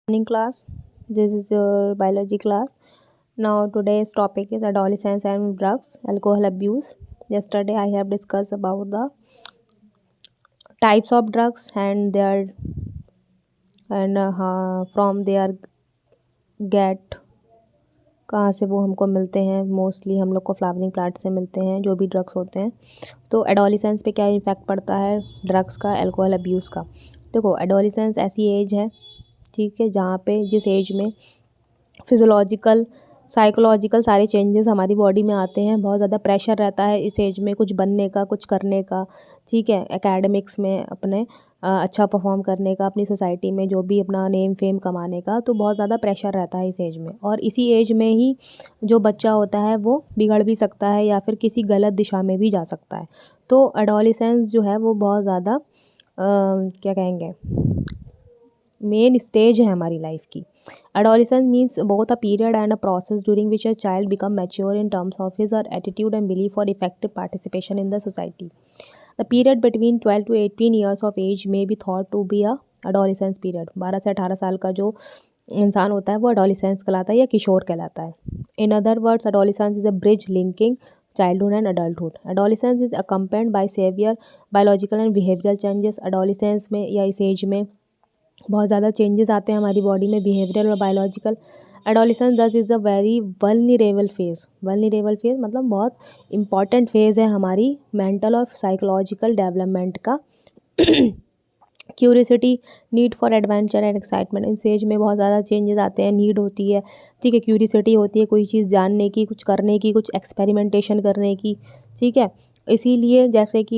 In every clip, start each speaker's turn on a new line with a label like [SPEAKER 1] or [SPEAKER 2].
[SPEAKER 1] Morning class. This is your biology class. Now today's topic is adolescence and drugs, alcohol abuse. Yesterday I have discussed about the types of drugs and their and from their get कहाँ से वो हमको मिलते हैं। Mostly हम लोग को flowering plant से मिलते हैं जो भी ड्रग्स होते हैं। तो एडोलिसेंस पे क्या इफ़ेक्ट पड़ता है ड्रग्स का, अल्कोहल अब्यूज़ का। देखो एडोलिसेंस ऐसी एज है, ठीक है, जहाँ पे जिस एज में फिज़ोलॉजिकल साइकोलॉजिकल सारे चेंजेस हमारी बॉडी में आते हैं। बहुत ज़्यादा प्रेशर रहता है इस एज में कुछ बनने का, कुछ करने का, ठीक है, एकेडमिक्स में अपने अच्छा परफॉर्म करने का, अपनी सोसाइटी में जो भी अपना नेम फेम कमाने का। तो बहुत ज़्यादा प्रेशर रहता है इस एज में, और इसी एज में ही जो बच्चा होता है वो बिगड़ भी सकता है या फिर किसी गलत दिशा में भी जा सकता है। तो एडोलिसेंस जो है वो बहुत ज़्यादा क्या कहेंगे, मेन स्टेज है हमारी लाइफ की। Adolescence means both a period and a process during which a child becomes mature in terms of his or attitude and belief for effective participation in the society. The period between 12 to 18 years of age may be thought to be a adolescence period. 12 से 18 साल का जो इंसान होता है वो adolescence कहलाता है या किशोर कहलाता है। In other words, adolescence is a bridge linking childhood and adulthood. Adolescence is accompanied by severe biological and behavioral changes. Adolescence में या इस एज में बहुत ज़्यादा चेंजेस आते हैं हमारी बॉडी में, बिहेवियरल और बायोलॉजिकल। एडोलिसेंस दस is a very vulnerable phase. Vulnerable phase मतलब बहुत इंपॉर्टेंट फेज़ है हमारी मेंटल और साइकोलॉजिकल डेवलपमेंट का। Curiosity, need for adventure and excitement. इस एज में बहुत ज़्यादा चेंजेस आते हैं, नीड होती है, ठीक है, क्यूरियोसिटी होती है कोई चीज़ जानने की, कुछ करने की, कुछ एक्सपेरिमेंटेशन करने की, ठीक है। इसीलिए जैसे कि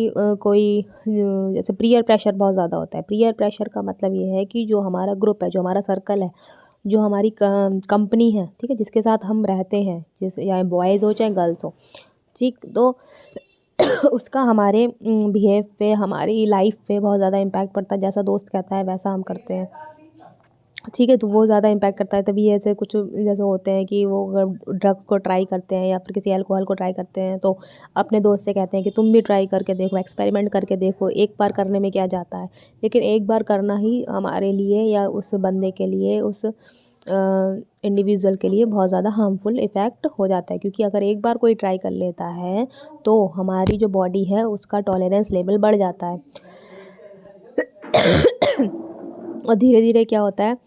[SPEAKER 1] जैसे पीयर प्रेशर बहुत ज़्यादा होता है। पीयर प्रेशर का मतलब ये है कि जो हमारा ग्रुप है, जो हमारा सर्कल है, जो हमारी कंपनी है, ठीक है, जिसके साथ हम रहते हैं, जिस या बॉयज़ हो चाहे गर्ल्स हो, ठीक, तो उसका हमारे बिहेव पे, हमारी लाइफ पे बहुत ज़्यादा इम्पैक्ट पड़ता है। जैसा दोस्त कहता है वैसा हम करते हैं, ठीक है, तो वो ज़्यादा इम्पैक्ट करता है। तभी ऐसे कुछ जैसे होते हैं कि वो अगर ड्रग को ट्राई करते हैं या फिर किसी अल्कोहल को ट्राई करते हैं तो अपने दोस्त से कहते हैं कि तुम भी ट्राई करके देखो, एक्सपेरिमेंट करके देखो, एक बार करने में क्या जाता है। लेकिन एक बार करना ही हमारे लिए या उस बंदे के लिए, उस इंडिविजुअल के लिए बहुत ज़्यादा हार्मफुल इफ़ेक्ट हो जाता है। क्योंकि अगर एक बार कोई ट्राई कर लेता है तो हमारी जो बॉडी है उसका टॉलरेंस लेवल बढ़ जाता है। और धीरे धीरे क्या होता है,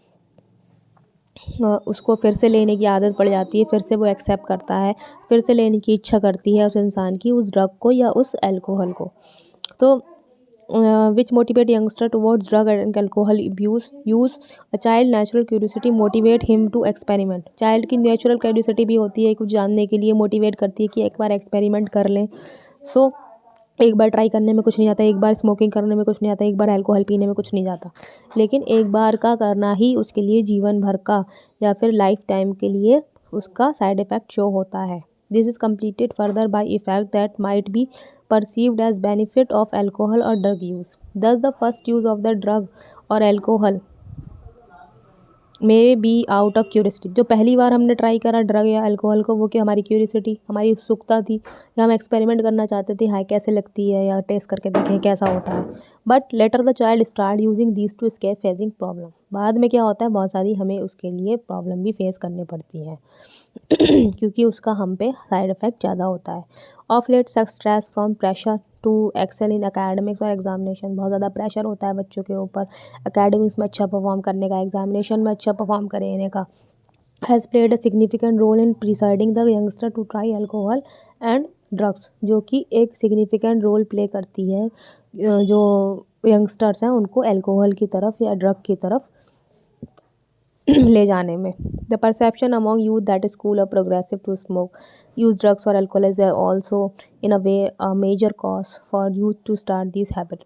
[SPEAKER 1] उसको फिर से लेने की आदत पड़ जाती है, फिर से वो एक्सेप्ट करता है, फिर से लेने की इच्छा करती है उस इंसान की, उस ड्रग को या उस अल्कोहल को। तो which motivate youngster towards drug and alcohol abuse use. A child natural curiosity motivate him to experiment. Child की नेचुरल क्यूरियोसिटी भी होती है, कुछ जानने के लिए मोटिवेट करती है कि एक बार एक्सपेरिमेंट कर लें। सो एक बार ट्राई करने में कुछ नहीं आता, एक बार स्मोकिंग करने में कुछ नहीं आता, एक बार अल्कोहल पीने में कुछ नहीं जाता। लेकिन एक बार का करना ही उसके लिए जीवन भर का या फिर लाइफ टाइम के लिए उसका साइड इफ़ेक्ट शो होता है। This is completed further by effect that might be perceived as benefit of alcohol or drug use. Thus, the first use of the drug or alcohol may be out of curiosity. जो पहली बार हमने try करा drug या alcohol को, वो कि हमारी curiosity, हमारी उत्सुकता थी, या हम एक्सपेरिमेंट करना चाहते थे, हाय कैसे लगती है या टेस्ट करके देखें कैसा होता है। But later the child start using these two escape facing problem. बाद में क्या होता है, बहुत सारी हमें उसके लिए प्रॉब्लम भी फेस करनी पड़ती है क्योंकि उसका हम पे साइड इफ़ेक्ट ज़्यादा होता है। Of late sucks stress from pressure to excel in academics और एग्जामिनेशन। बहुत ज़्यादा प्रेशर होता है बच्चों के ऊपर एकेडमिक्स में अच्छा परफॉर्म करने का, एग्जामिनेशन में अच्छा परफॉर्म करने का। Has played a significant role in presiding the youngster to try alcohol and drugs. जो कि एक सिग्निफिकेंट रोल प्ले करती है जो यंगस्टर्स हैं उनको अल्कोहल की तरफ या ड्रग की तरफ ले जाने में। The perception among youth that is cool or progressive to smoke use drugs or alcohol is also in a way a major cause for youth to start this habit.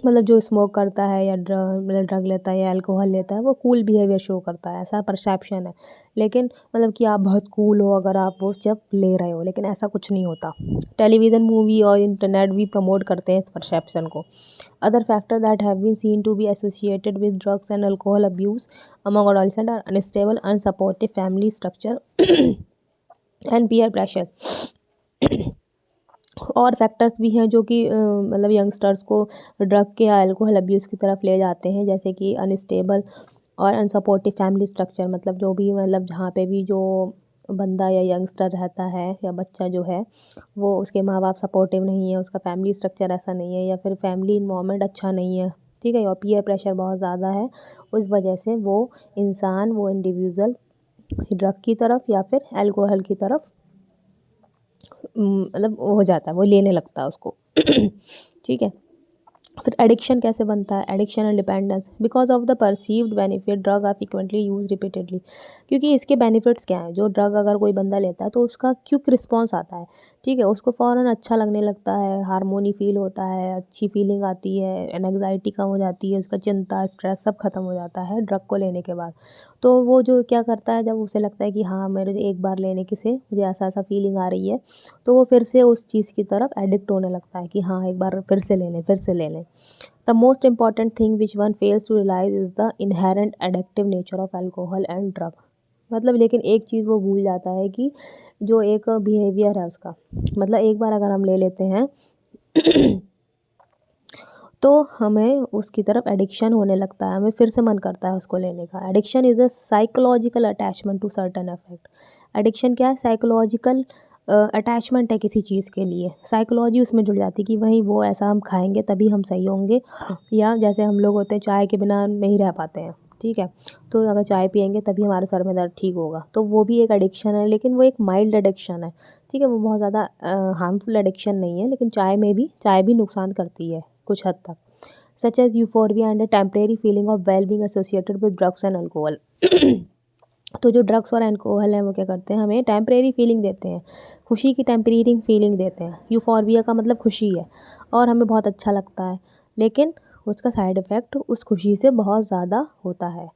[SPEAKER 1] मतलब जो स्मोक करता है या ड्रग लेता है या alcohol लेता है वो कूल बिहेवियर शो करता है, ऐसा परसेप्शन है। लेकिन मतलब कि आप बहुत कूल हो अगर आप वो जब ले रहे हो, लेकिन ऐसा कुछ नहीं होता। टेलीविज़न, मूवी और इंटरनेट भी प्रमोट करते हैं इस परसेप्शन को। Other factors that have been seen to be associated with drugs and alcohol abuse among adolescents are unstable, unsupportive family structure and peer pressure. और फैक्टर्स भी हैं जो कि मतलब यंगस्टर्स को ड्रग के या अल्कोहल अब्यूज़ की तरफ ले जाते हैं, जैसे कि अनस्टेबल और अनसपोर्टिव फैमिली स्ट्रक्चर, मतलब जो भी, मतलब जहाँ पे भी जो बंदा या यंगस्टर रहता है या बच्चा जो है, वो उसके माँ बाप सपोर्टिव नहीं है, उसका फैमिली स्ट्रक्चर ऐसा नहीं है, या फिर फैमिली इन्वायरमेंट अच्छा नहीं है, ठीक है, और पीयर प्रेशर बहुत ज़्यादा है, उस वजह से वो इंसान, वो इंडिविजुअल ड्रग की तरफ या फिर अल्कोहल की तरफ मतलब हो जाता है, वो लेने लगता है उसको। ठीक है। फिर एडिक्शन कैसे बनता है? Addiction and dependence because of the perceived benefit drug are frequently use repeatedly. क्योंकि इसके बेनिफिट्स क्या हैं, जो ड्रग अगर कोई बंदा लेता है तो उसका क्विक रिस्पॉन्स आता है, ठीक है, उसको फ़ौरन अच्छा लगने लगता है, हार्मोनी फील होता है, अच्छी फीलिंग आती है, एंग्जाइटी कम हो जाती है, उसका चिंता स्ट्रेस सब खत्म हो जाता है ड्रग को लेने के बाद। तो वो जो क्या करता है, जब उसे लगता है कि हाँ मेरे एक बार लेने के से मुझे ऐसा ऐसा फीलिंग आ रही है, तो वो फिर से उस चीज़ की तरफ एडिक्ट होने लगता है कि हाँ एक बार फिर से ले लें, फिर से ले लें। The most important thing which one fails to realize is the inherent addictive nature of alcohol and drug। मतलब लेकिन एक चीज़ वो भूल जाता है कि जो एक बिहेवियर है उसका, मतलब एक बार अगर हम ले लेते हैं तो हमें उसकी तरफ एडिक्शन होने लगता है, हमें फिर से मन करता है उसको लेने का। Addiction is a psychological attachment to certain affect. Addiction क्या है? साइकोलॉजिकल अटैचमेंट है किसी चीज़ के लिए, साइकोलॉजी उसमें जुड़ जाती है कि वहीं वो ऐसा हम खाएंगे तभी हम सही होंगे, या जैसे हम लोग होते हैं चाय के बिना नहीं रह पाते हैं, ठीक है, तो अगर चाय पियेंगे तभी हमारे सर में दर्द ठीक होगा, तो वो भी एक एडिक्शन है, लेकिन वो एक माइल्ड एडिक्शन है, ठीक है, वो बहुत ज़्यादा हार्मफुल एडिक्शन नहीं है, लेकिन चाय भी नुकसान करती है कुछ हद तक। Such as euphoria and a temporary feeling of well being associated with drugs and alcohol. तो जो ड्रग्स और अल्कोहल है वो क्या करते हैं, हमें टेम्परेरी फीलिंग देते हैं, खुशी की टेम्परेरी फीलिंग देते हैं। यूफोरिया का मतलब खुशी है, और हमें बहुत अच्छा लगता है, लेकिन उसका साइड इफ़ेक्ट उस खुशी से बहुत ज़्यादा होता है।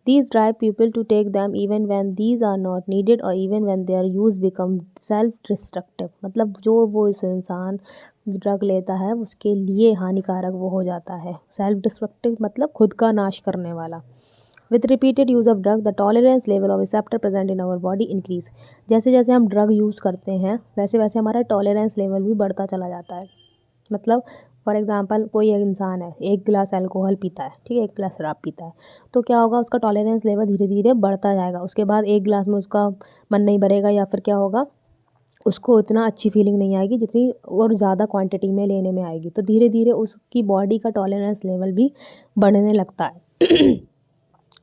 [SPEAKER 1] These drive people to take them even when these are not needed or even when their use become self-destructive। मतलब जो वो इस इंसान ड्रग लेता है उसके लिए हानिकारक वो हो जाता है। सेल्फ डिस्ट्रक्टिव मतलब खुद का नाश करने वाला। With repeated use of drug, the tolerance level of receptor present in our body increase। जैसे जैसे हम ड्रग यूज़ करते हैं वैसे वैसे हमारा टॉलरेंस लेवल भी बढ़ता चला जाता है। मतलब फॉर एग्ज़ाम्पल कोई एक इंसान है, एक गिलास अल्कोहल पीता है, ठीक है, एक गिलास शराब पीता है, तो क्या होगा, उसका टॉलरेंस लेवल धीरे धीरे बढ़ता जाएगा, उसके बाद एक गिलास में उसका मन नहीं भरेगा, या फिर क्या होगा, उसको उतना अच्छी फीलिंग नहीं आएगी जितनी और ज़्यादा क्वांटिटी में लेने में आएगी, तो धीरे धीरे उसकी बॉडी का टॉलरेंस लेवल भी बढ़ने लगता है।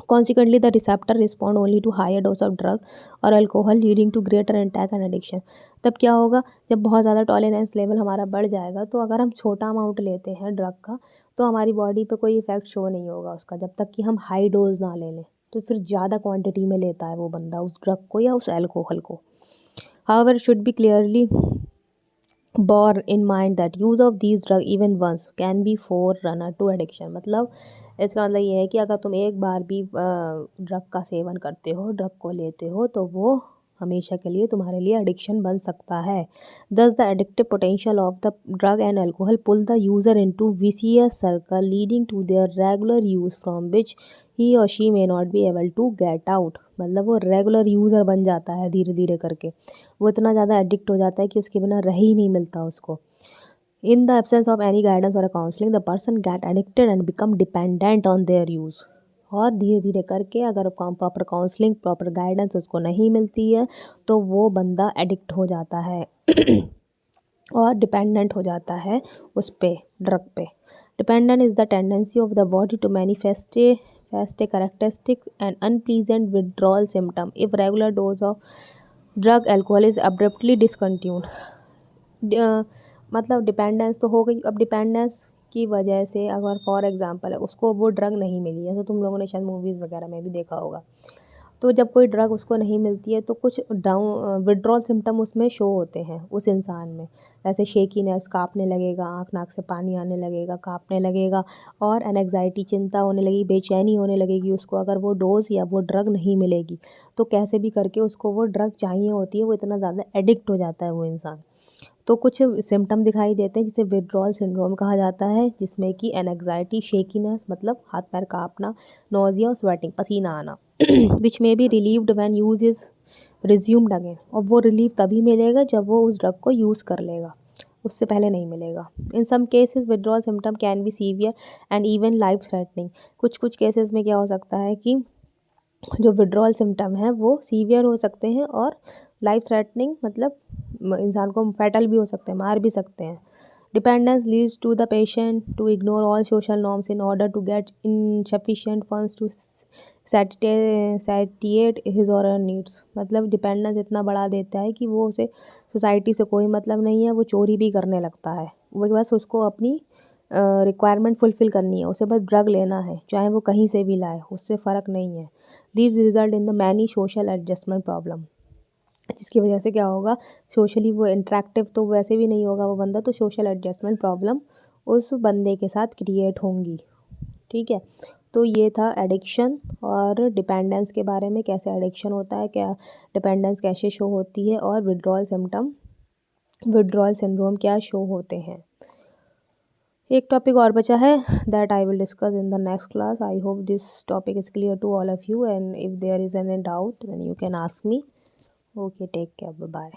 [SPEAKER 1] Consequently, the receptor respond only to higher dose of drug और alcohol leading to greater attack and addiction. तब क्या होगा, जब बहुत ज़्यादा टॉलरेंस लेवल हमारा बढ़ जाएगा, तो अगर हम छोटा अमाउंट लेते हैं ड्रग का तो हमारी बॉडी पे कोई इफ़ेक्ट शो नहीं होगा उसका, जब तक कि हम हाई डोज ना ले लें। तो फिर ज़्यादा क्वांटिटी में लेता है वो बंदा उस ड्रग को या उस अल्कोहल को। However should be clearly bore in mind that use of these drug even once can be forerunner to addiction। मतलब इसका मतलब ये है कि अगर तुम एक बार भी ड्रग का सेवन करते हो, ड्रग को लेते हो, तो वो हमेशा के लिए तुम्हारे लिए एडिक्शन बन सकता है। Thus the addictive potential of the drug and alcohol pull the user into vicious circle leading to their regular use from which he or she may not be able to get out। मतलब वो regular user बन जाता है धीरे धीरे करके, वो इतना ज़्यादा एडिक्ट हो जाता है कि उसके बिना रह ही नहीं मिलता उसको। In the absence of any guidance or counselling the person get addicted and become dependent on their use. और धीरे धीरे करके अगर प्रॉपर काउंसलिंग, प्रॉपर गाइडेंस उसको नहीं मिलती है, तो वो बंदा एडिक्ट हो जाता है और डिपेंडेंट हो जाता है उस पे, ड्रग पे। Dependent is the tendency of the body to manifest a characteristic and unpleasant withdrawal symptom if regular dose of drug alcohol is abruptly discontinued. मतलब डिपेंडेंस तो हो गई, अब डिपेंडेंस की वजह से अगर फॉर एग्ज़ाम्पल है उसको वो ड्रग नहीं मिली, जैसे तुम लोगों ने शायद मूवीज़ वगैरह में भी देखा होगा, तो जब कोई ड्रग उसको नहीं मिलती है तो कुछ विड्रॉल सिम्टम उसमें शो होते हैं उस इंसान में, जैसे शेकीनेस, काँपने लगेगा, आँख नाक से पानी आने लगेगा, काँपने लगेगा, और एंग्जाइटी, चिंता होने लगी, बेचैनी होने लगेगी उसको, अगर वो डोज़ या वो ड्रग नहीं मिलेगी तो कैसे भी करके उसको वो ड्रग चाहिए होती है, वो इतना ज़्यादा एडिक्ट हो जाता है वो इंसान। तो कुछ सिम्टम दिखाई देते हैं जिसे विड्रॉल सिंड्रोम कहा जाता है, जिसमें कि एंग्जाइटी, शेकीनेस मतलब हाथ पैर काँपना, नोज़िया और स्वेटिंग, पसीना आना, which may be relieved when use is resumed again. और वो रिलीफ तभी मिलेगा जब वो उस ड्रग को यूज़ कर लेगा। उससे पहले नहीं मिलेगा। In some cases withdrawal symptom can be severe and even life threatening. कुछ कुछ केसेस में क्या हो सकता है कि जो विड्रॉल सिम्टम है वो सीवियर हो सकते हैं और लाइफ थ्रेटनिंग मतलब इंसान को फैटल भी हो सकते हैं, मार भी सकते हैं। Dependence leads to the patient to ignore all social norms in order to get insufficient funds to satiate his or her needs. मतलब डिपेंडेंस इतना बढ़ा देता है कि वो उसे सोसाइटी से कोई मतलब नहीं है, वो चोरी भी करने लगता है। वो बस उसको अपनी रिक्वायरमेंट फुलफ़िल करनी है, उसे बस ड्रग लेना है, चाहे वो कहीं से भी लाए, उससे फ़र्क नहीं है। This result in the many social adjustment problem, जिसकी वजह से क्या होगा, सोशली वो इंटरेक्टिव तो वैसे भी नहीं होगा वो बंदा, तो सोशल एडजस्टमेंट प्रॉब्लम उस बंदे के साथ क्रिएट होंगी। ठीक है, तो ये था एडिक्शन और डिपेंडेंस के बारे में, कैसे एडिक्शन होता है, क्या डिपेंडेंस कैसे शो होती है, और विड्रॉल सिम्टम, विड्रॉल सिंड्रोम क्या शो होते हैं। एक टॉपिक और बचा है, that I will discuss in the next class. I hope this topic is clear to all of you, and if there is any doubt then you can ask me. Okay, take care, bye.